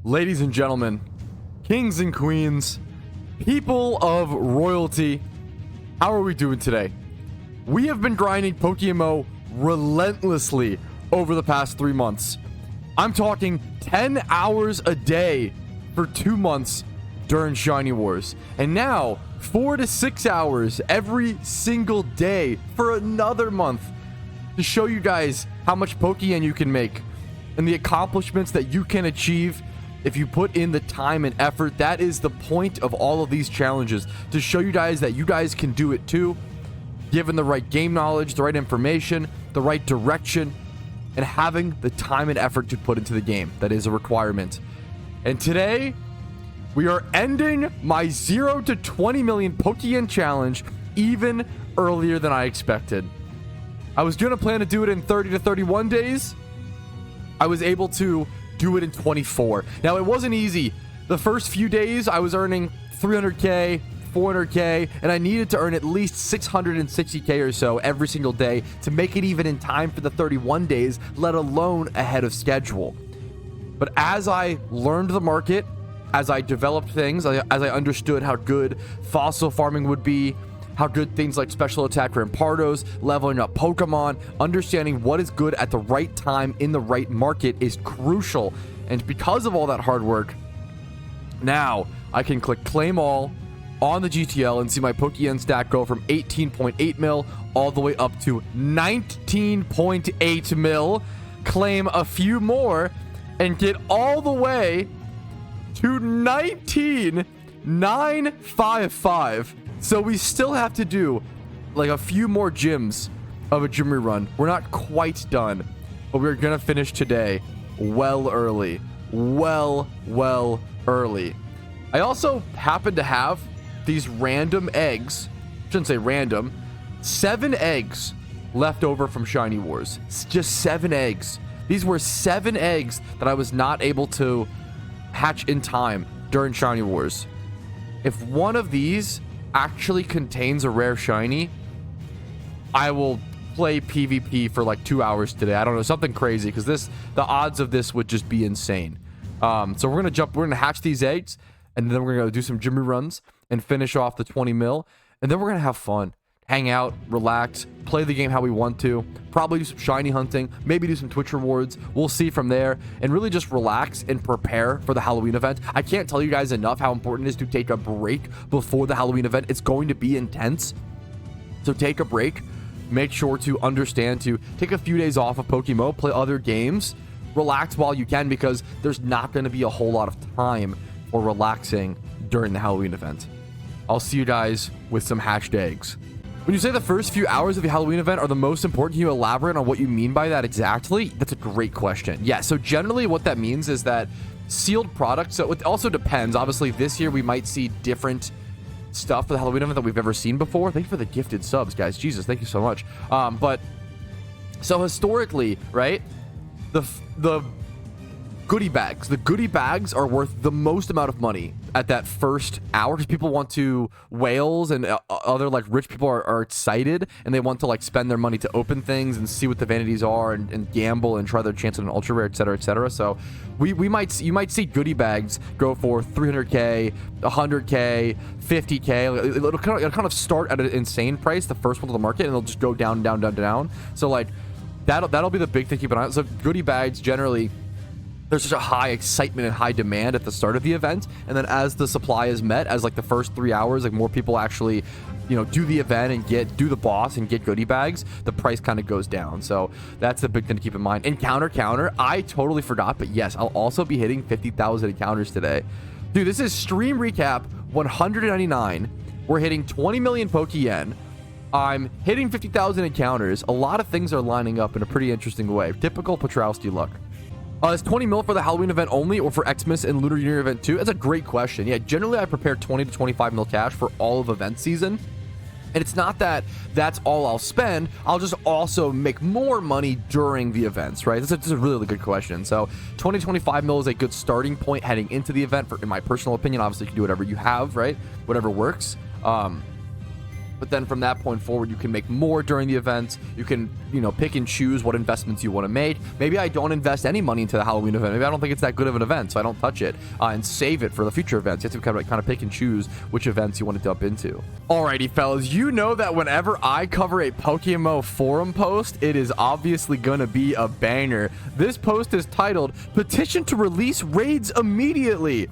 Ladies and gentlemen, kings and queens, people of royalty, how are we doing today? We have been grinding PokeMMO relentlessly over the past 3 months. I'm talking 10 hours a day for 2 months during Shiny Wars, and now 4 to 6 hours every single day for another month to show you guys how much Pokeyen you can make and the accomplishments that you can achieve if you put in the time and effort. That is the point of all of these challenges, to show you guys that you guys can do it too, given the right game knowledge, the right information, the right direction, and having the time and effort to put into the game. That is a requirement. And today, we are ending my 0 to 20 million Pokeyen challenge even earlier than I expected. I was gonna plan to do it in 30 to 31 days. I was able to do it in 24. Now, it wasn't easy. The first few days, I was earning 300k, 400k, and I needed to earn at least 660k or so every single day to make it even in time for the 31 days, let alone ahead of schedule. But as I learned the market, as I developed things, as I understood how good fossil farming would be, how good things like special attack Rampardos, leveling up Pokemon, understanding what is good at the right time in the right market is crucial. And because of all that hard work, now I can click claim all on the GTL and see my Pokeyen stack go from 18.8 mil all the way up to 19.8 mil, claim a few more, and get all the way to 19,955. So we still have to do like a few more gyms of a gym rerun. We're not quite done, but we're gonna finish today well early. Well early. I also happen to have these random eggs. Shouldn't say random. 7 eggs left over from Shiny Wars. Just 7 eggs. These were 7 eggs that I was not able to hatch in time during Shiny Wars. If one of these actually contains a rare shiny, I will play PvP for like 2 hours today. I don't know, something crazy, because the odds of this would just be insane. So we're gonna hatch these eggs, and then we're gonna do some gym runs and finish off the 20 mil, and then we're gonna have fun, hang out, relax, play the game how we want to, probably do some shiny hunting, maybe do some Twitch rewards. We'll see from there, and really just relax and prepare for the Halloween event. I can't tell you guys enough how important it is to take a break before the Halloween event. It's going to be intense, so take a break. Make sure to understand to take a few days off of PokeMMO, play other games, relax while you can, because there's not going to be a whole lot of time for relaxing during the Halloween event. I'll see you guys with some hatched eggs. When you say the first few hours of the Halloween event are the most important, can you elaborate on what you mean by that exactly? That's a great question. Yeah, so generally what that means is that sealed products, so it also depends. Obviously, this year we might see different stuff for the Halloween event that we've never seen before. Thank you for the gifted subs, guys. Jesus, thank you so much. But so historically, right, the goodie bags. The goodie bags are worth the most amount of money at that first hour, because people want to, whales and other like rich people are excited, and they want to like spend their money to open things and see what the vanities are, and gamble and try their chance at an ultra rare, etc, etc. So you might see goodie bags go for 300k, 100k, 50k. It'll kind of start at an insane price, the first one to the market, and it'll just go down. So like that'll be the big thing to keep an eye on. So goodie bags, generally there's such a high excitement and high demand at the start of the event, and then as the supply is met, as like the first 3 hours, like more people actually, you know, do the event and do the boss and get goodie bags, the price kind of goes down. So that's the big thing to keep in mind. And counter, I totally forgot, but yes, I'll also be hitting 50,000 encounters today. Dude, this is stream recap 199. We're hitting 20 million Pokeyen. I'm hitting 50,000 encounters. A lot of things are lining up in a pretty interesting way. Typical Patrouski luck. Is 20 mil for the Halloween event only, or for Xmas and Lunar New Year event too? That's a great question. Yeah, generally I prepare 20 to 25 mil cash for all of event season. And it's not that that's all I'll spend. I'll just also make more money during the events, right? This is a really good question. So 20 to 25 mil is a good starting point heading into the event, in my personal opinion. Obviously, you can do whatever you have, right? Whatever works. but then from that point forward, you can make more during the events. You can, you know, pick and choose what investments you want to make. Maybe I don't invest any money into the Halloween event. Maybe I don't think it's that good of an event, so I don't touch it and save it for the future events. You have to kind of pick and choose which events you want to dump into. Alrighty, fellas, you know that whenever I cover a PokeMMO forum post, it is obviously going to be a banger. This post is titled, "Petition to Release Raids Immediately."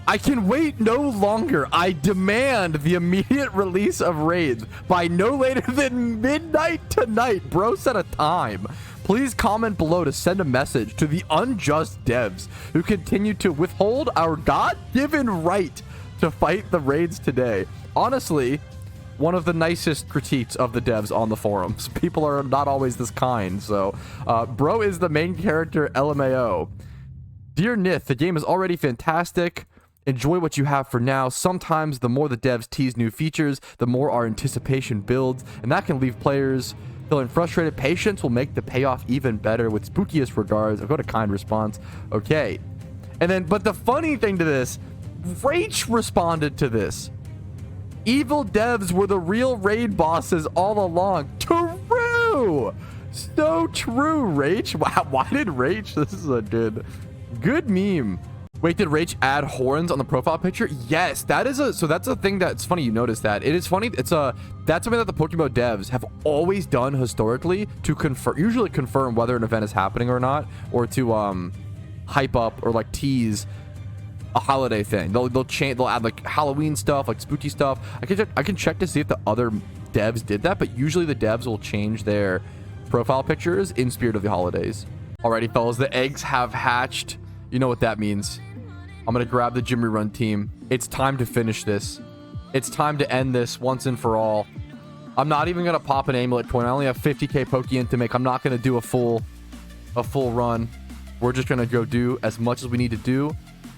I can wait no longer. I demand the immediate release of raids by no later than midnight tonight. Bro set a time. Please comment below to send a message to the unjust devs who continue to withhold our God-given right to fight the raids today. Honestly, one of the nicest critiques of the devs on the forums. People are not always this kind, so bro is the main character, LMAO. Dear Nith, the game is already fantastic. Enjoy what you have for now. Sometimes the more the devs tease new features, the more our anticipation builds, and that can leave players feeling frustrated. Patience will make the payoff even better. With spookiest regards. I've got a kind response. Okay. And then, but the funny thing to this, Rach responded to this. Evil devs were the real raid bosses all along. True! So true, Rach. Wow, why did Rach? This is a good meme. Wait, did Rach add horns on the profile picture? Yes, that is so that's a thing that's funny you notice that. It is funny. That's something that the PokeMMO devs have always done historically to usually confirm whether an event is happening or not, or to hype up or like tease a holiday thing. They'll add like Halloween stuff, like spooky stuff. I can check to see if the other devs did that, but usually the devs will change their profile pictures in spirit of the holidays. Alrighty, fellas, the eggs have hatched. You know what that means. I'm going to grab the gym rerun team. It's time to finish this. It's time to end this once and for all. I'm not even going to pop an amulet coin. I only have 50k Pokeyen to make. I'm not going to do a full run. We're just going to go do as much as we need to do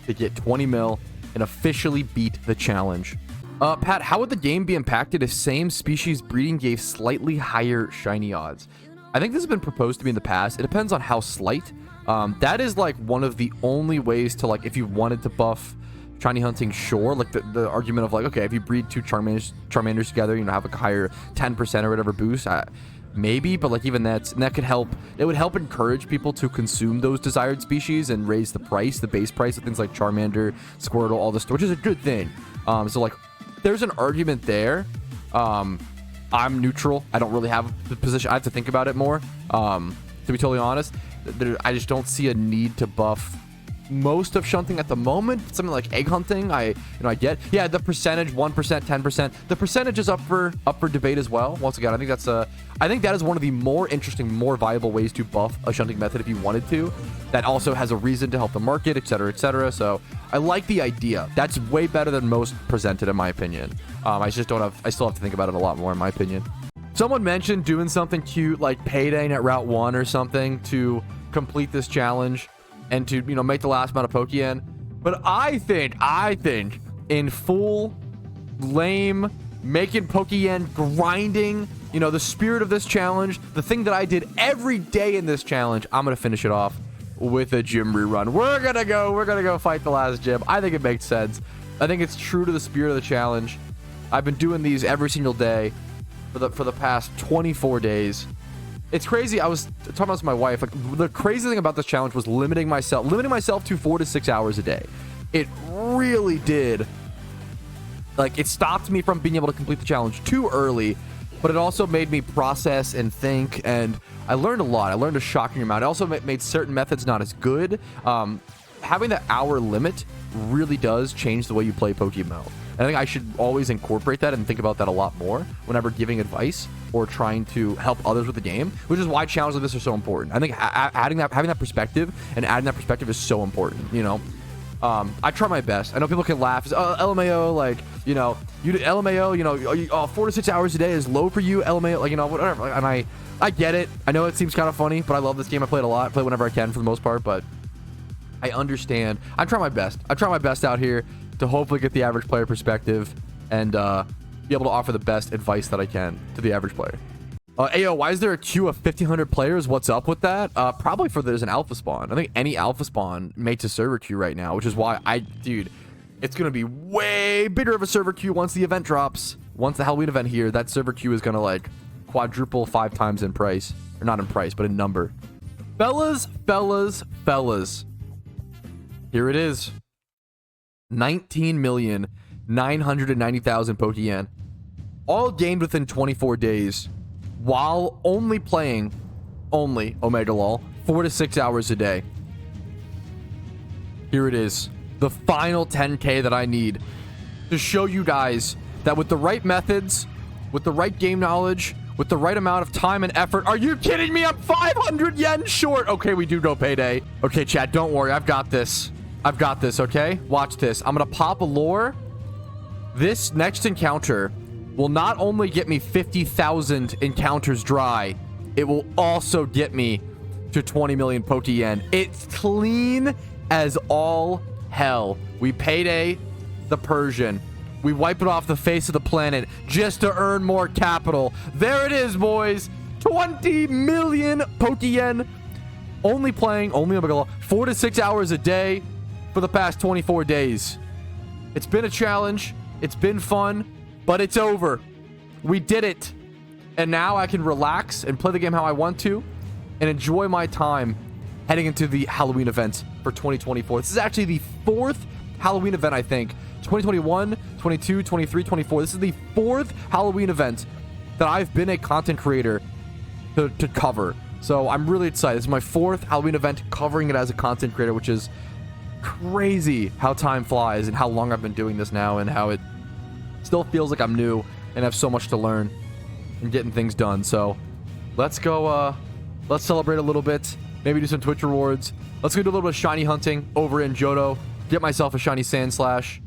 to get 20 mil and officially beat the challenge. Pat, how would the game be impacted if same species breeding gave slightly higher shiny odds? I think this has been proposed to me in the past. It depends on how slight. That is like one of the only ways to, like, if you wanted to buff shiny hunting, sure, like the argument of like, okay, if you breed two Charmanders together, you know, have like a higher 10% or whatever boost, maybe, but like even that could help. It would help encourage people to consume those desired species and raise the base price of things like Charmander, Squirtle, all this, which is a good thing. So like, there's an argument there. I'm neutral. I don't really have the position. I have to think about it more. To be totally honest, I just don't see a need to buff most of shunting at the moment. Something like egg hunting, I get. Yeah, the percentage, 1%, 10%. The percentage is up for debate as well. Once again, I think that is one of the more interesting, more viable ways to buff a shunting method if you wanted to. That also has a reason to help the market, etc., etc. So I like the idea. That's way better than most presented, in my opinion. I still have to think about it a lot more, in my opinion. Someone mentioned doing something cute like payday at Route 1 or something to complete this challenge and to, you know, make the last amount of Pokeyen. But I think in full lame making Pokeyen, grinding, you know, the spirit of this challenge, the thing that I did every day in this challenge, I'm gonna finish it off with a gym rerun. We're gonna go fight the last gym. I think it makes sense. I think it's true to the spirit of the challenge. I've been doing these every single day for the past 24 days. It's crazy. I was talking about this with my wife. Like, the crazy thing about this challenge was limiting myself to 4 to 6 hours a day. It really did. Like, it stopped me from being able to complete the challenge too early, but it also made me process and think, and I learned a lot. I learned a shocking amount. It also made certain methods not as good. Having that hour limit really does change the way you play PokeMMO. I think I should always incorporate that and think about that a lot more whenever giving advice or trying to help others with the game, which is why challenges like this are so important. I think having that perspective and adding that perspective is so important, you know? I try my best. I know people can laugh. LMAO, like, you know, LMAO, you know, 4 to 6 hours a day is low for you. LMAO, like, you know, whatever. And I get it. I know it seems kind of funny, but I love this game. I play it a lot. I play whenever I can for the most part, but I understand. I try my best. I try my best out here to hopefully get the average player perspective and be able to offer the best advice that I can to the average player. Ayo, why is there a queue of 1,500 players? What's up with that? Probably for there's an alpha spawn. I think any alpha spawn makes a server queue right now, which is why dude, it's going to be way bigger of a server queue once the event drops. once the Halloween event here, that server queue is gonna like quadruple 5 times in price. Or not in price, but in number. Fellas. Here it is. 19,990,000 Pokeyen. All gained within 24 days. While only playing, Omega Lol, 4 to 6 hours a day. Here it is. The final 10K that I need to show you guys that with the right methods, with the right game knowledge, with the right amount of time and effort. Are you kidding me? I'm 500 yen short. Okay, we do go payday. Okay, chat, don't worry. I've got this. Okay? Watch this. I'm going to pop a lure. This next encounter will not only get me 50,000 encounters dry, it will also get me to 20 million Pokeyen. It's clean as all hell. We payday the Persian. We wipe it off the face of the planet just to earn more capital. There it is, boys. 20 million Pokeyen. Only playing, only Omega 4 to 6 hours a day for the past 24 days. It's been a challenge. It's been fun, but it's over. We did it. And now I can relax and play the game how I want to and enjoy my time heading into the Halloween event for 2024. This is actually the 4th Halloween event, I think. 2021, 22, 23, 24. This is the 4th Halloween event that I've been a content creator to cover. So I'm really excited. This is my 4th Halloween event covering it as a content creator, which is crazy how time flies and how long I've been doing this now and how it still feels like I'm new and have so much to learn and getting things done. So let's go, let's celebrate a little bit. Maybe do some Twitch rewards. Let's go do a little bit of shiny hunting over in Johto. Get myself a shiny Sandslash.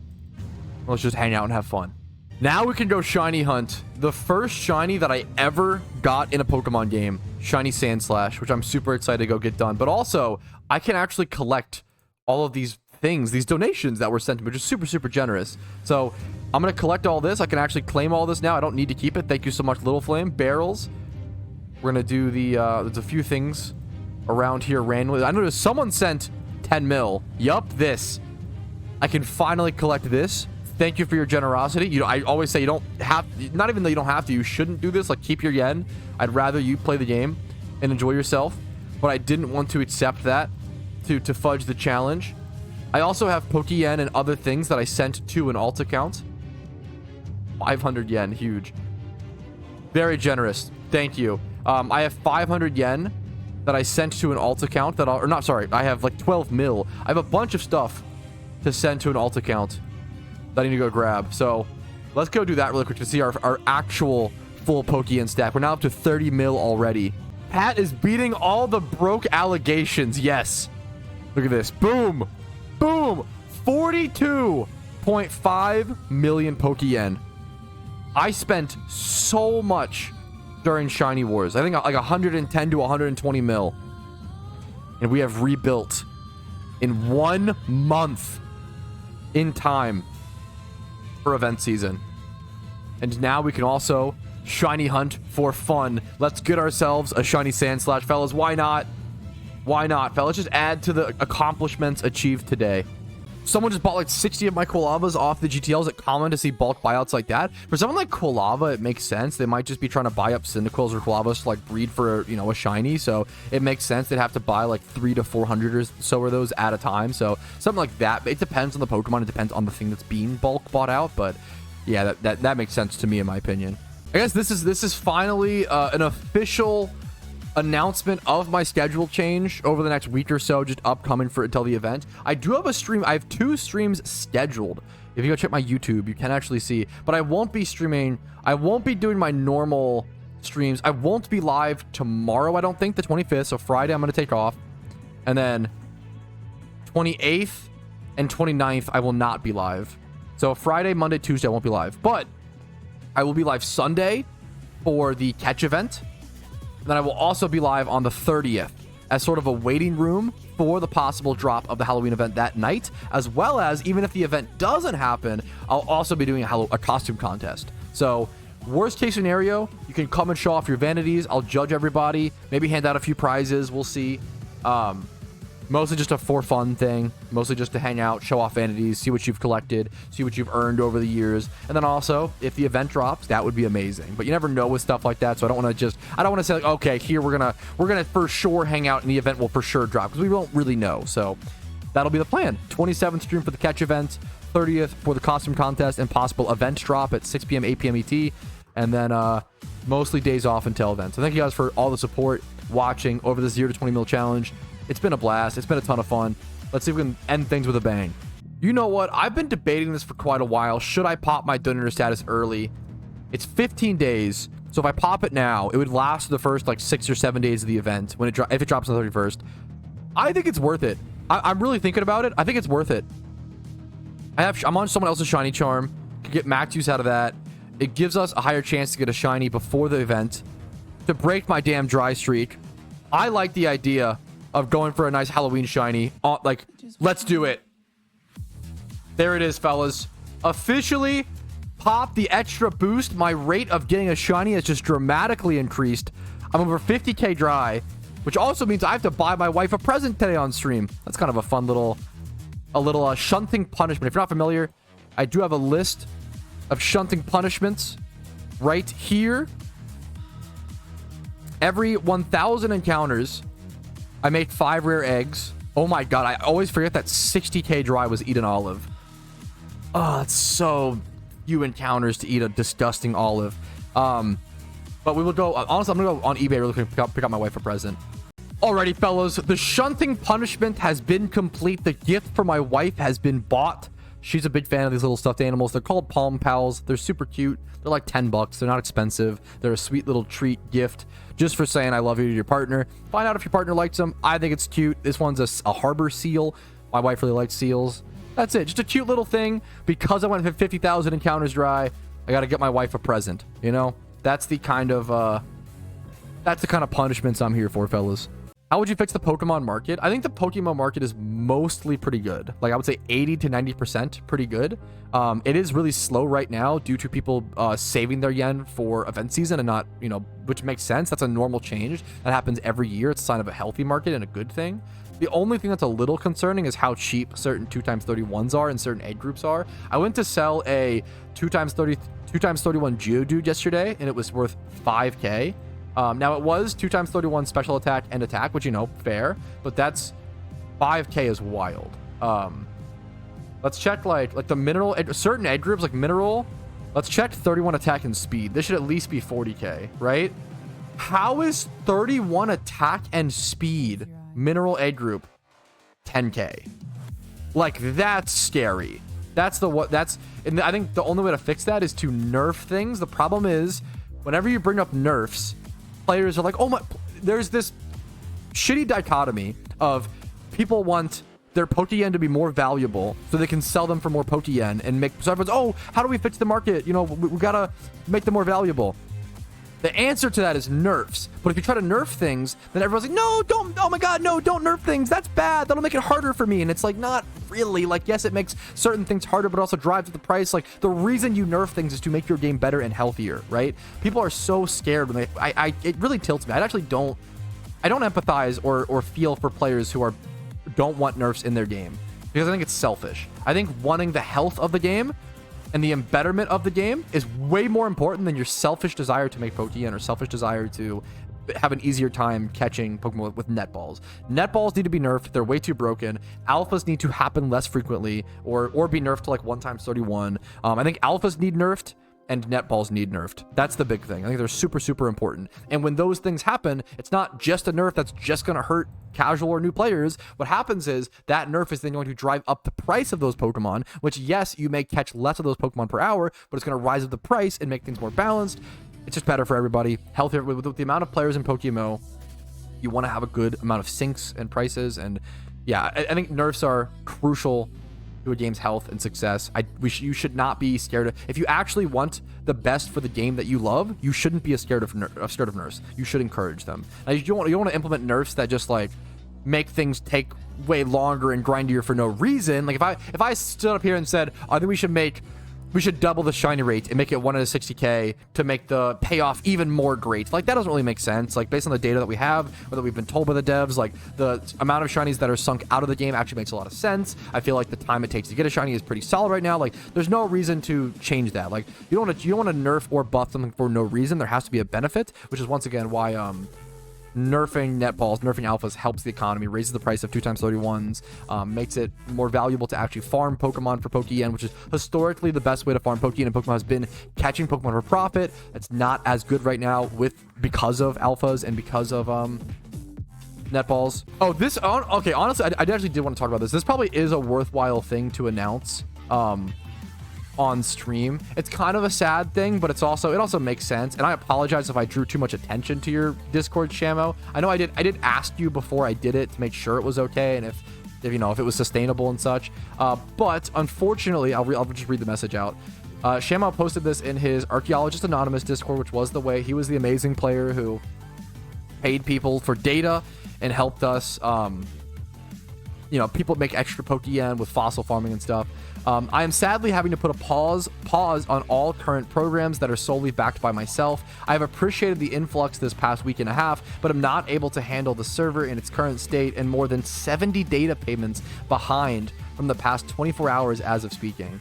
Let's just hang out and have fun. Now we can go shiny hunt. The first shiny that I ever got in a Pokemon game. Shiny Sandslash, which I'm super excited to go get done. But also, I can actually collect all of these things, these donations that were sent to me, which is super, super generous. So I'm going to collect all this. I can actually claim all this now. I don't need to keep it. Thank you so much, Little Flame. Barrels. We're going to do the, there's a few things around here randomly. I noticed someone sent 10 mil. Yup, this. I can finally collect this. Thank you for your generosity. You know, I always say you don't have, not even though you don't have to, you shouldn't do this. Like, keep your yen. I'd rather you play the game and enjoy yourself. But I didn't want to accept that to fudge the challenge. I also have Pokeyen and other things that I sent to an alt account. 500 yen, huge. Very generous. Thank you. I have 500 yen that I sent to an alt account that or not, sorry, I have like 12 mil. I have a bunch of stuff to send to an alt account that I need to go grab. So let's go do that really quick to see our actual full Pokeyen stack. We're now up to 30 mil already. Pat is beating all the broke allegations. Yes. Look at this. Boom. Boom. 42.5 million Pokeyen. I spent so much during Shiny Wars. I think like 110 to 120 mil. And we have rebuilt in 1 month in time for event season. And now we can also shiny hunt for fun. Let's get ourselves a shiny Sandslash, fellas. Why not? Why not, fellas? Just add to the accomplishments achieved today. Someone just bought like 60 of my Quillavas off the GTL. Is it common to see bulk buyouts like that? For someone like Quillava, it makes sense. They might just be trying to buy up Cyndaquils or Quillavas to like breed for, you know, a shiny. So it makes sense. They'd have to buy like 300 to 400 or so of those at a time. So something like that. It depends on the Pokemon. It depends on the thing that's being bulk bought out. But yeah, that makes sense to me, in my opinion. I guess this is finally an official announcement of my schedule change over the next week or so, just upcoming for until the event. I do have a stream. I have 2 streams scheduled. If you go check my YouTube, you can actually see, but I won't be streaming. I won't be doing my normal streams. I won't be live tomorrow, I don't think, the 25th. So Friday I'm going to take off, and then 28th and 29th I will not be live. So Friday, Monday, Tuesday I won't be live, but I will be live Sunday for the catch event. Then I will also be live on the 30th as sort of a waiting room for the possible drop of the Halloween event that night, as well as, even if the event doesn't happen, I'll also be doing a costume contest. So worst case scenario, you can come and show off your vanities. I'll judge everybody, maybe hand out a few prizes. We'll see. Mostly just a for fun thing. Mostly just to hang out, show off vanities, see what you've collected, see what you've earned over the years. And then also, if the event drops, that would be amazing. But you never know with stuff like that, so I don't want to say like, okay, here we're gonna for sure hang out and the event will for sure drop, because we won't really know. So that'll be the plan. 27th stream for the catch event, 30th for the costume contest and possible event drop at 6 p.m. 8 p.m. ET, and then mostly days off until events. So thank you guys for all the support watching over the 0 to 20 mil challenge. It's been a blast. It's been a ton of fun. Let's see if we can end things with a bang. You know what? I've been debating this for quite a while. Should I pop my donor status early? It's 15 days. So if I pop it now, it would last the first like 6 or 7 days of the event when if it drops on the 31st. I think it's worth it. I'm really thinking about it. I think it's worth it. I'm on someone else's shiny charm. Could get max use out of that. It gives us a higher chance to get a shiny before the event to break my damn dry streak. I like the idea of going for a nice Halloween shiny. Like, let's do it. There it is, fellas. Officially pop the extra boost. My rate of getting a shiny has just dramatically increased. I'm over 50k dry, which also means I have to buy my wife a present today on stream. That's kind of a fun little shunting punishment. If you're not familiar, I do have a list of shunting punishments right here. Every 1,000 encounters, I make 5 rare eggs. Oh my god, I always forget that 60k dry was eat an olive. Oh, that's so few encounters to eat a disgusting olive. But we will go, honestly, I'm gonna go on eBay really quick, pick up my wife a present. Alrighty, fellas, the shunting punishment has been complete. The gift for my wife has been bought. She's a big fan of these little stuffed animals. They're called Palm Pals. They're super cute. They're like 10 bucks. They're not expensive. They're a sweet little treat gift just for saying I love you to your partner. Find out if your partner likes them. I think it's cute. This one's a harbor seal. My wife really likes seals. That's it. Just a cute little thing. Because I went 50,000 encounters dry, I got to get my wife a present. You know, that's the kind of punishments I'm here for, fellas. How would you fix the Pokemon market? I think the Pokemon market is mostly pretty good. Like, I would say 80 to 90% pretty good. It is really slow right now due to people saving their yen for event season and not, you know, which makes sense. That's a normal change. That happens every year. It's a sign of a healthy market and a good thing. The only thing that's a little concerning is how cheap certain 2x31s are and certain egg groups are. I went to sell a 2x31 Geodude yesterday, and it was worth 5k. Now it was 2x31 special attack and attack, which, you know, fair, but that's 5k is wild. Let's check like the mineral, certain egg groups like mineral. Let's check 31 attack and speed. This should at least be 40k, right? How is 31 attack and speed mineral egg group 10k? Like, that's scary. And I think the only way to fix that is to nerf things. The problem is whenever you bring up nerfs, players are like, oh my, there's this shitty dichotomy of people want their Pokeyen to be more valuable so they can sell them for more Pokeyen and make, so everyone's, oh, how do we fix the market? You know, we gotta make them more valuable. The answer to that is nerfs. But if you try to nerf things, then everyone's like, no, don't, oh my god, no, don't nerf things. That's bad. That'll make it harder for me. And it's like, not really. Like, yes, it makes certain things harder, but also drives up the price. Like, the reason you nerf things is to make your game better and healthier, right? People are so scared when it really tilts me. I don't empathize or feel for players who don't want nerfs in their game, because I think it's selfish. I think wanting the health of the game and the embetterment of the game is way more important than your selfish desire to make Pokeyen or selfish desire to have an easier time catching Pokemon with net balls. Net balls need to be nerfed. They're way too broken. Alphas need to happen less frequently or be nerfed to like 1x31. I think alphas need nerfed and net balls need nerfed. That's the big thing. I think they're super, super important. And when those things happen, it's not just a nerf that's just going to hurt casual or new players. What happens is that nerf is then going to drive up the price of those Pokemon, which, yes, you may catch less of those Pokemon per hour, but it's going to rise up the price and make things more balanced. It's just better for everybody. Healthier. With the amount of players in PokeMMO, you want to have a good amount of syncs and prices. And yeah, I think nerfs are crucial to a game's health and success. You should not be scared of. If you actually want the best for the game that you love, you shouldn't be scared of nerfs. You should encourage them. Now, you don't want to implement nerfs that just like make things take way longer and grindier for no reason. Like if I stood up here and said, I think we should make we should double the shiny rate and make it 1 out of 60k to make the payoff even more great. Like, that doesn't really make sense. Like, based on the data that we have, or that we've been told by the devs, like, the amount of shinies that are sunk out of the game actually makes a lot of sense. I feel like the time it takes to get a shiny is pretty solid right now. Like, there's no reason to change that. Like, you don't want to nerf or buff something for no reason. There has to be a benefit, which is once again why nerfing net balls, nerfing alphas helps the economy, raises the price of 2x31s, makes it more valuable to actually farm Pokemon for Pokeyen, which is historically the best way to farm Pokeyen in Pokemon has been catching Pokemon for profit. It's not as good right now because of alphas and because of net balls. Oh, this okay, honestly, I actually did want to talk about this. This probably is a worthwhile thing to announce on stream. It's kind of a sad thing, but it also makes sense. And I apologize if I drew too much attention to your Discord, Shamo. I know I did ask you before I did it to make sure it was okay and if you know, if it was sustainable and such. But unfortunately, I'll just read the message out. Shamo posted this in his Archaeologist Anonymous Discord, which was the way. He was the amazing player who paid people for data and helped us, you know, people make extra Pokeyen with fossil farming and stuff. I am sadly having to put a pause on all current programs that are solely backed by myself. I have appreciated the influx this past week and a half, but I'm not able to handle the server in its current state and more than 70 data payments behind from the past 24 hours as of speaking.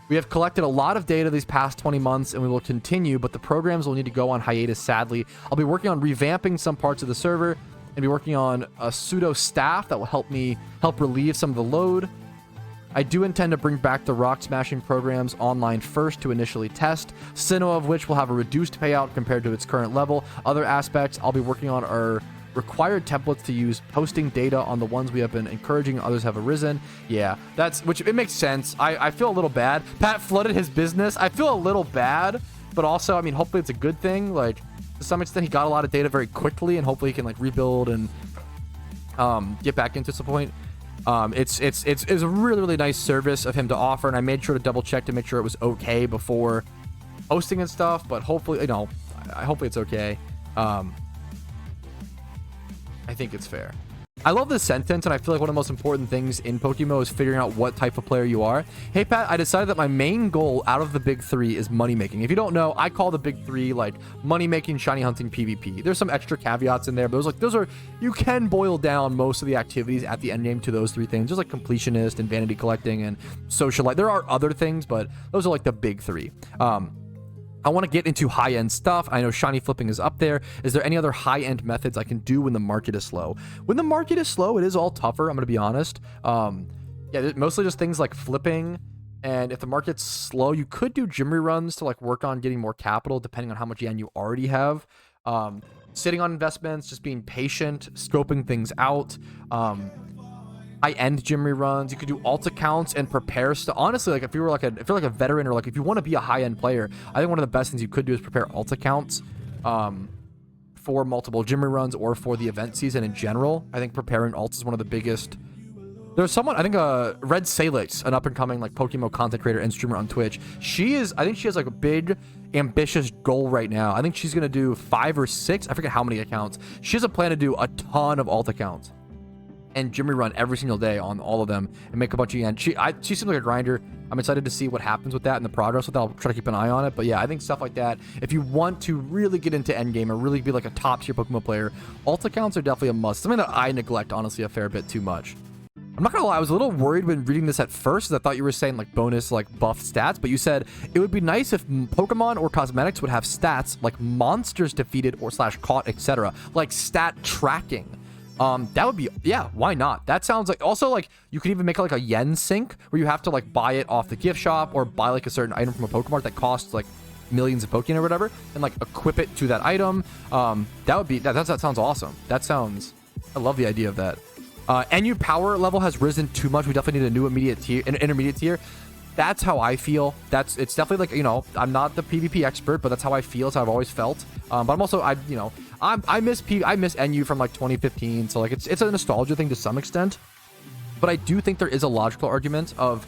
We have collected a lot of data these past 20 months and we will continue, but the programs will need to go on hiatus, sadly. I'll be working on revamping some parts of the server and be working on a pseudo staff that will help relieve some of the load. I do intend to bring back the rock smashing programs online first to initially test, Sinnoh of which will have a reduced payout compared to its current level. Other aspects I'll be working on are required templates to use, posting data on the ones we have been encouraging, others have arisen. Yeah, which it makes sense. I feel a little bad. Pat flooded his business. I feel a little bad, but also, I mean, hopefully it's a good thing. Like, to some extent, he got a lot of data very quickly, and hopefully he can, like, rebuild and get back into some point. It's a really, really nice service of him to offer, and I made sure to double check to make sure it was okay before posting and stuff, but hopefully, you know, hopefully it's okay. I think it's fair. I love this sentence, and I feel like one of the most important things in PokeMMO is figuring out what type of player you are. Hey, Pat, I decided that my main goal out of the big three is money making. If you don't know, I call the big three like money making, shiny hunting, PvP. There's some extra caveats in there, but those are you can boil down most of the activities at the end game to those three things. There's like completionist and vanity collecting and social life. There are other things, but those are like the big three. I want to get into high-end stuff. I know shiny flipping is up there. Is there any other high-end methods I can do when the market is slow? When the market is slow, it is all tougher. I'm going to be honest. Yeah, mostly just things like flipping. And if the market's slow, you could do gym reruns to like work on getting more capital, depending on how much yen you already have. Sitting on investments, just being patient, scoping things out. High-end gym reruns. You could do alt accounts and prepare stuff. Honestly, like if you're like a veteran, or like if you want to be a high-end player, I think one of the best things you could do is prepare alt accounts for multiple gym reruns or for the event season in general. I think preparing alts is one of the biggest. There's someone, I think Red Salix, an up-and-coming like PokeMMO content creator and streamer on Twitch. I think she has like a big ambitious goal right now. I think she's gonna do 5 or 6, I forget how many accounts. She has a plan to do a ton of alt accounts and gym rerun every single day on all of them and make a bunch of yen. She seems like a grinder. I'm excited to see what happens with that and the progress with that. I'll try to keep an eye on it. But yeah, I think stuff like that, if you want to really get into endgame or really be like a top tier PokeMMO player, alt accounts are definitely a must. Something that I neglect, honestly, a fair bit too much. I'm not gonna lie, I was a little worried when reading this at first, because I thought you were saying like bonus, like buff stats, but you said it would be nice if Pokemon or cosmetics would have stats like monsters defeated or / caught, etc. Like stat tracking. That would be, yeah, why not? That sounds like, also like you could even make like a yen sink where you have to like buy it off the gift shop or buy like a certain item from a Pokemart that costs like millions of Pokeyen or whatever, and like equip it to that item. That sounds awesome. I love the idea of that. NU power level has risen too much. We definitely need a new intermediate tier. That's how I feel. It's definitely like, you know, I'm not the PvP expert, but that's how I feel. It's how I've always felt. But I'm also, I miss NU from like 2015. So like it's a nostalgia thing to some extent. But I do think there is a logical argument of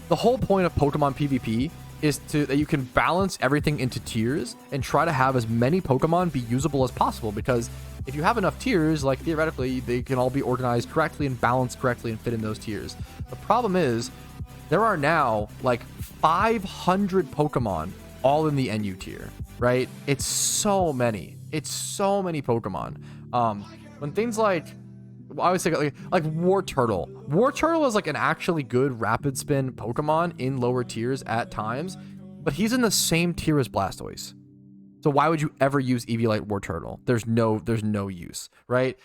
the whole point of Pokemon PvP is that you can balance everything into tiers and try to have as many Pokemon be usable as possible, because if you have enough tiers, like theoretically they can all be organized correctly and balanced correctly and fit in those tiers. The problem is there are now like 500 Pokemon all in the NU tier, right? It's so many. It's so many Pokemon. When things like, I always say like War Turtle. War Turtle is like an actually good rapid spin Pokemon in lower tiers at times, but he's in the same tier as Blastoise. So why would you ever use Eviolite War Turtle? There's no use, right?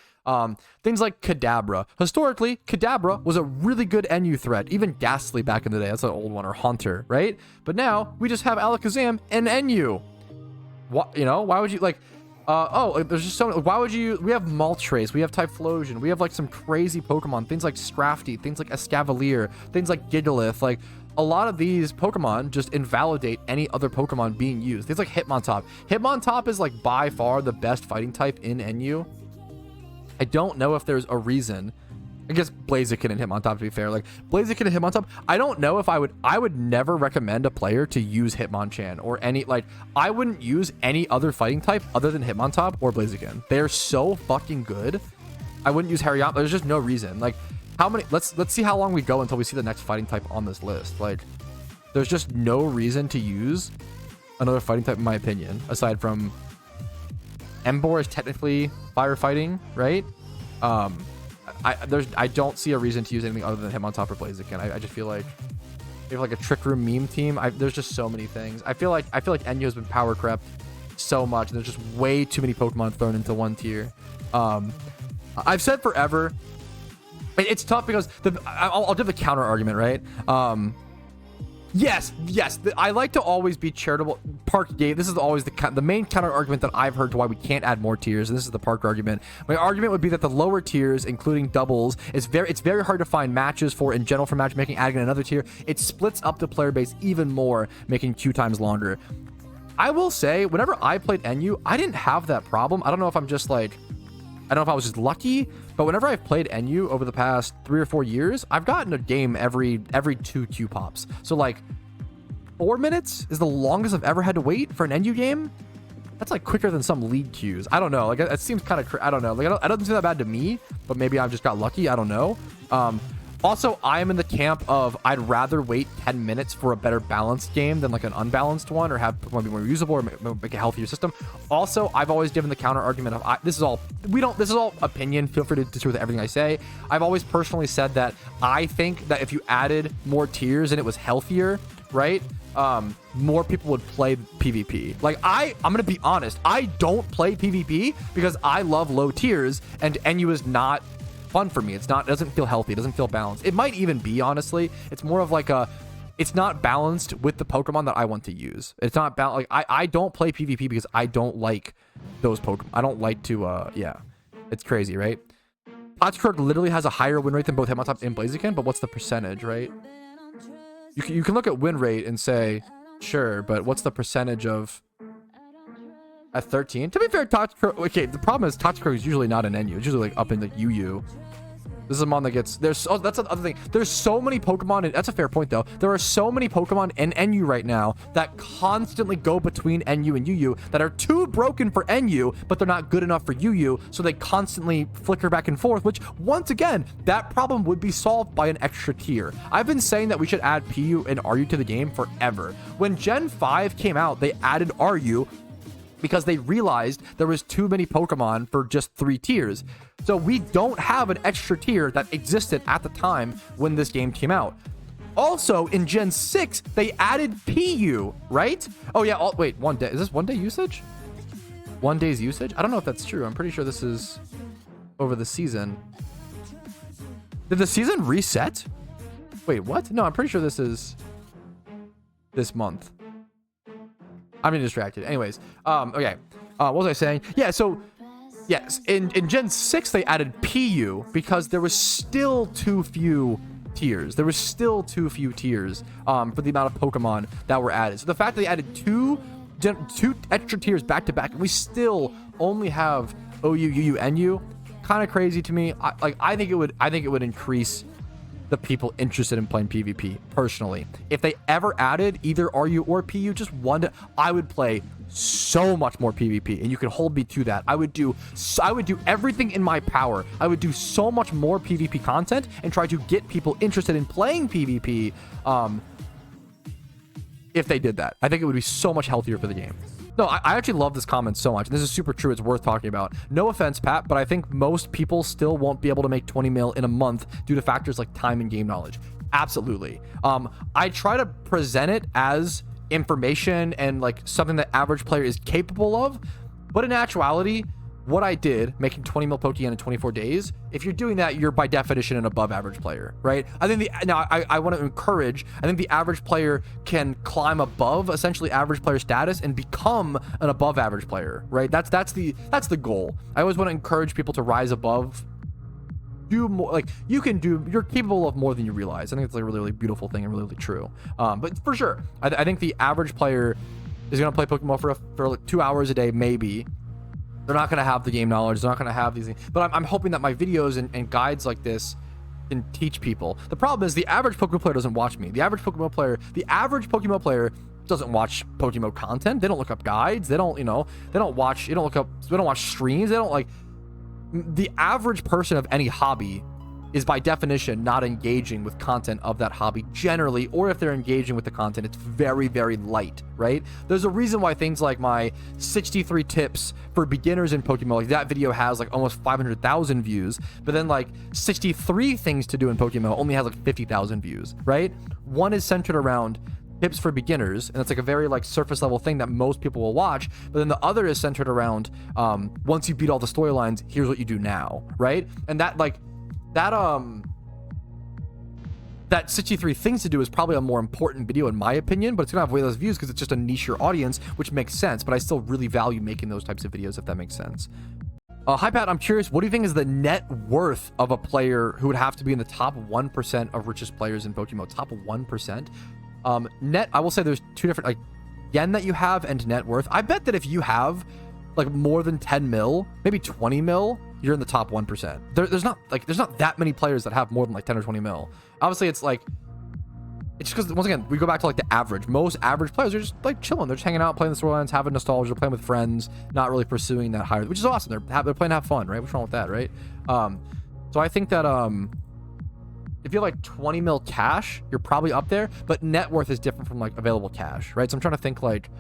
Things like Kadabra. Historically, Kadabra was a really good NU threat. Even Ghastly back in the day. That's an old one. Or Haunter, right? But now we just have Alakazam and NU. What, you know? Why would you like? There's just so many. Why would you? We have Moltres, we have Typhlosion, we have like some crazy Pokemon, things like Scrafty, things like Escavalier, things like Gigalith. Like a lot of these Pokemon just invalidate any other Pokemon being used. Things like Hitmontop. Hitmontop is like by far the best fighting type in NU. I don't know if there's a reason. I guess Blaziken and Hitmontop, to be fair. Like Blaziken and Hitmontop, I don't know if I would never recommend a player to use Hitmonchan or any, like, I wouldn't use any other fighting type other than Hitmontop or Blaziken. They're so fucking good. I wouldn't use Hariyama. There's just no reason. Like, how many, let's see how long we go until we see the next fighting type on this list. Like, there's just no reason to use another fighting type, in my opinion, aside from Emboar is technically firefighting, right? I don't see a reason to use anything other than Hitmontop or Blaziken. I just feel like we have like a Trick Room meme team. There's just so many things. I feel like NU has been power crept so much. And there's just way too many Pokemon thrown into one tier. I've said forever. It's tough because I'll give the counter argument, right? Yes. I like to always be charitable. Park Gate. This is always the main counter argument that I've heard to why we can't add more tiers. And this is the Park argument. My argument would be that the lower tiers, including doubles, it's very hard to find matches for in general for matchmaking. Adding another tier, it splits up the player base even more, making queue times longer. I will say, whenever I played NU, I didn't have that problem. I don't know if I'm just like, I don't know if I was just lucky, but whenever I've played NU over the past 3 or 4 years, I've gotten a game every 2 queue pops. So like 4 minutes is the longest I've ever had to wait for an NU game. That's like quicker than some league queues. I don't know. Like it seems kind of, I don't know. Like it doesn't seem that bad to me, but maybe I've just got lucky. I don't know. Also, I am in the camp of I'd rather wait 10 minutes for a better balanced game than like an unbalanced one, or have one be more usable or make a healthier system. Also, I've always given the counter argument of this is all opinion. Feel free to disagree with everything I say. I've always personally said that I think that if you added more tiers and it was healthier, right? More people would play PvP. Like I'm gonna be honest, I don't play PvP because I love low tiers, and NU is not fun for me. It doesn't feel healthy. It doesn't feel balanced. It might even be, honestly. It's more of like it's not balanced with the Pokemon that I want to use. It's not balanced. Like I don't play PvP because I don't like those Pokemon. I don't like to, yeah. It's crazy, right? Patrouski literally has a higher win rate than both Hitmontop and Blaziken, but what's the percentage, right? You can look at win rate and say, sure, but what's the percentage of... At 13? To be fair, okay, the problem is Patrouski is usually not an NU. It's usually like up in the UU. This is a mon that gets... that's the other thing. There's so many Pokemon... That's a fair point, though. There are so many Pokemon in NU right now that constantly go between NU and UU that are too broken for NU, but they're not good enough for UU, so they constantly flicker back and forth, which, once again, that problem would be solved by an extra tier. I've been saying that we should add PU and RU to the game forever. When Gen 5 came out, they added RU because they realized there was too many Pokemon for just 3 tiers. So we don't have an extra tier that existed at the time when this game came out. Also, in Gen 6, they added PU, right? Oh yeah, wait, 1 day. Is this 1 day usage? 1 day's usage? I don't know if that's true. I'm pretty sure this is over the season. Did the season reset? Wait, what? No, I'm pretty sure this is this month. I'm getting distracted. Anyways, okay. What was I saying? Yeah, so, yes, in Gen 6, they added PU because there was still too few tiers. There was still too few tiers for the amount of Pokemon that were added. So the fact that they added two extra tiers back to back, we still only have OU, UU, NU, kind of crazy to me. I think it would increase the people interested in playing PvP, personally. If they ever added either RU or PU, just one, I would play so much more PvP, and you can hold me to that. I would do everything in my power. I would do so much more PvP content and try to get people interested in playing PvP. If they did that, I think it would be so much healthier for the game. No, I actually love this comment so much. This is super true. It's worth talking about. No offense, Pat, but I think most people still won't be able to make 20 mil in a month due to factors like time and game knowledge. Absolutely. I try to present it as information and like something that average player is capable of, but in actuality, what I did, making 20 mil Pokeyen in 24 days, if you're doing that, you're by definition an above average player, right? I think I want to encourage, I think the average player can climb above essentially average player status and become an above average player, right? That's the goal. I always want to encourage people to rise above, do more. Like, you're capable of more than you realize. I think it's like a really, really beautiful thing and really, really true. But for sure, I think the average player is going to play Pokemon for like 2 hours a day, maybe. They're not going to have the game knowledge. They're not going to have these things. But I'm hoping that my videos and guides like this can teach people. The problem is the average Pokemon player doesn't watch me. The average Pokemon player doesn't watch PokeMMO content. They don't look up guides. They don't watch streams. They don't like. The average person of any hobby is by definition not engaging with content of that hobby generally, or if they're engaging with the content, it's very, very light, right? There's a reason why things like my 63 tips for beginners in PokeMMO, like that video has like almost 500,000 views, but then like 63 things to do in PokeMMO only has like 50,000 views, right? One is centered around tips for beginners, and it's like a very like surface level thing that most people will watch, but then the other is centered around once you beat all the storylines, here's what you do now, right? And that 63 things to do is probably a more important video in my opinion, but it's gonna have way less views because it's just a niche audience, which makes sense. But I still really value making those types of videos, if that makes sense. Hi Pat, I'm curious, what do you think is the net worth of a player who would have to be in the top 1% of richest players in PokeMMO? Top 1%? Net, I will say there's two different, like, yen that you have and net worth. I bet that if you have like more than 10 mil, maybe 20 mil, you're in the top 1%. There's not that many players that have more than like 10 or 20 mil. Obviously, it's just because, once again, we go back to like the average. Most average players are just like chilling. They're just hanging out, playing the storylines, having nostalgia, playing with friends, not really pursuing that higher, which is awesome. They're playing to have fun, right? What's wrong with that, right? So I think that if you have like 20 mil cash, you're probably up there, but net worth is different from like available cash, right? So I'm trying to think like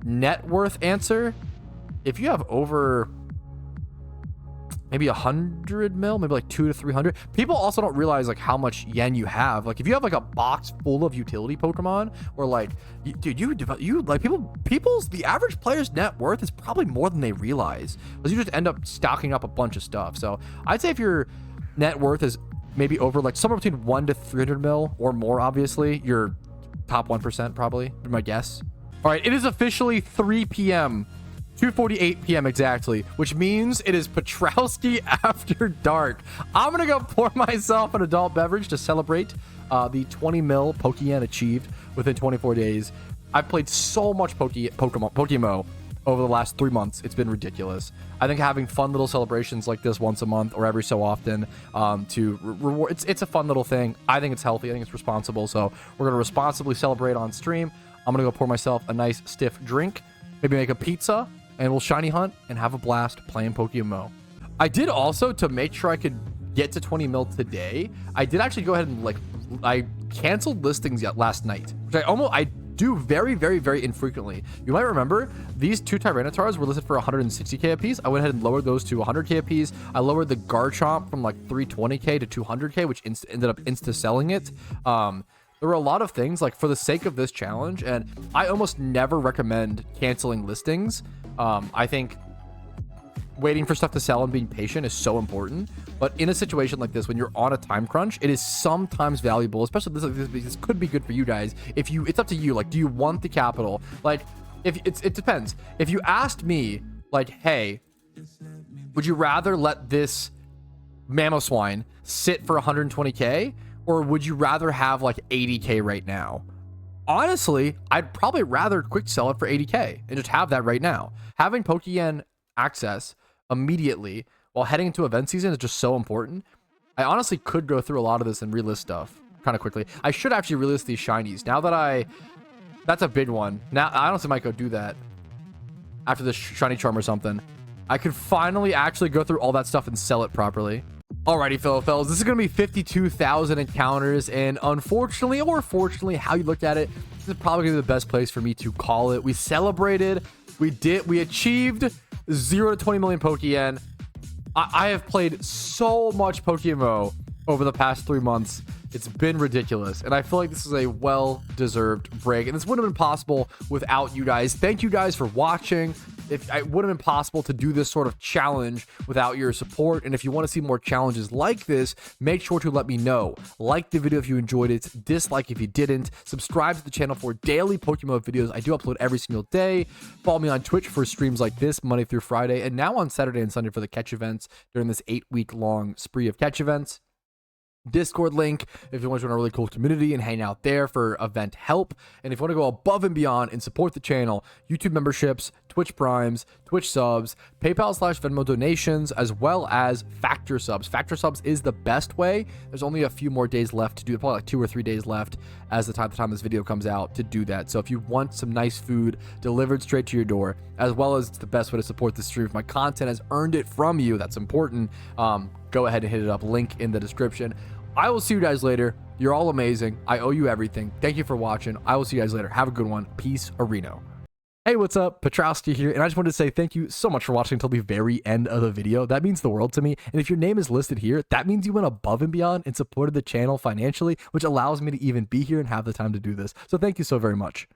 net worth answer. If you have over maybe 100 mil, maybe like 200 to 300, people also don't realize like how much yen you have. Like if you have like a box full of utility Pokemon, or like, dude, the average player's net worth is probably more than they realize, because you just end up stocking up a bunch of stuff. So I'd say if your net worth is maybe over like somewhere between 1 to 300 mil or more, obviously you're top 1% probably, my guess. All right, it is officially 3 p.m. 2:48 p.m. exactly, which means it is Patrouski after dark. I'm gonna go pour myself an adult beverage to celebrate the 20 mil Pokeyen achieved within 24 days. I've played so much PokeMMO over the last 3 months. It's been ridiculous. I think having fun little celebrations like this once a month or every so often to reward, it's a fun little thing. I think it's healthy. I think it's responsible. So we're gonna responsibly celebrate on stream. I'm gonna go pour myself a nice stiff drink, maybe make a pizza, and we'll shiny hunt and have a blast playing PokeMMO. I did also, to make sure I could get to 20 mil today, I did actually go ahead and I canceled listings last night, which I do very, very, very infrequently. You might remember these two Tyrannotars were listed for 160k a piece. I went ahead and lowered those to 100k a piece. I lowered the Garchomp from like 320k to 200k, which ended up insta selling it. There were a lot of things like for the sake of this challenge, and I almost never recommend canceling listings. I think waiting for stuff to sell and being patient is so important, but in a situation like this, when you're on a time crunch, it is sometimes valuable, especially this could be good for you guys. It's up to you. Like, do you want the capital? Like, it depends. If you asked me, like, hey, would you rather let this Mamoswine sit for 120k, or would you rather have like 80k right now? Honestly, I'd probably rather quick sell it for 80k and just have that right now. Having Pokeyen access immediately while heading into event season is just so important. I honestly could go through a lot of this and relist stuff kind of quickly. I should actually relist these shinies. Now that that's a big one. Now, I honestly might go do that after this shiny charm or something. I could finally actually go through all that stuff and sell it properly. Alrighty, fellas, this is going to be 52,000 encounters, and unfortunately or fortunately, how you look at it, this is probably going to be the best place for me to call it. We celebrated, we achieved 0 to 20 million Pokeyen. I have played so much PokeMMO over the past 3 months. It's been ridiculous, and I feel like this is a well-deserved break, and this wouldn't have been possible without you guys. Thank you guys for watching. It wouldn't have been possible to do this sort of challenge without your support, and if you want to see more challenges like this, make sure to let me know. Like the video if you enjoyed it, dislike if you didn't, subscribe to the channel for daily PokeMMO videos. I do upload every single day. Follow me on Twitch for streams like this, Monday through Friday, and now on Saturday and Sunday for the catch events during this 8-week-long spree of catch events. Discord link if you want to join a really cool community and hang out there for event help. And if you want to go above and beyond and support the channel, YouTube memberships, Twitch primes, Twitch subs, PayPal/Venmo donations, as well as Factor subs. Factor subs is the best way. There's only a few more days left to do it, probably like 2 or 3 days left as the time this video comes out to do that. So if you want some nice food delivered straight to your door, as well as it's the best way to support the stream, if my content has earned it from you, that's important. Go ahead and hit it up. Link in the description. I will see you guys later. You're all amazing. I owe you everything. Thank you for watching. I will see you guys later. Have a good one. Peace, Areno. Hey, what's up? Patrouski here, and I just wanted to say thank you so much for watching until the very end of the video. That means the world to me, and if your name is listed here, that means you went above and beyond and supported the channel financially, which allows me to even be here and have the time to do this. So thank you so very much.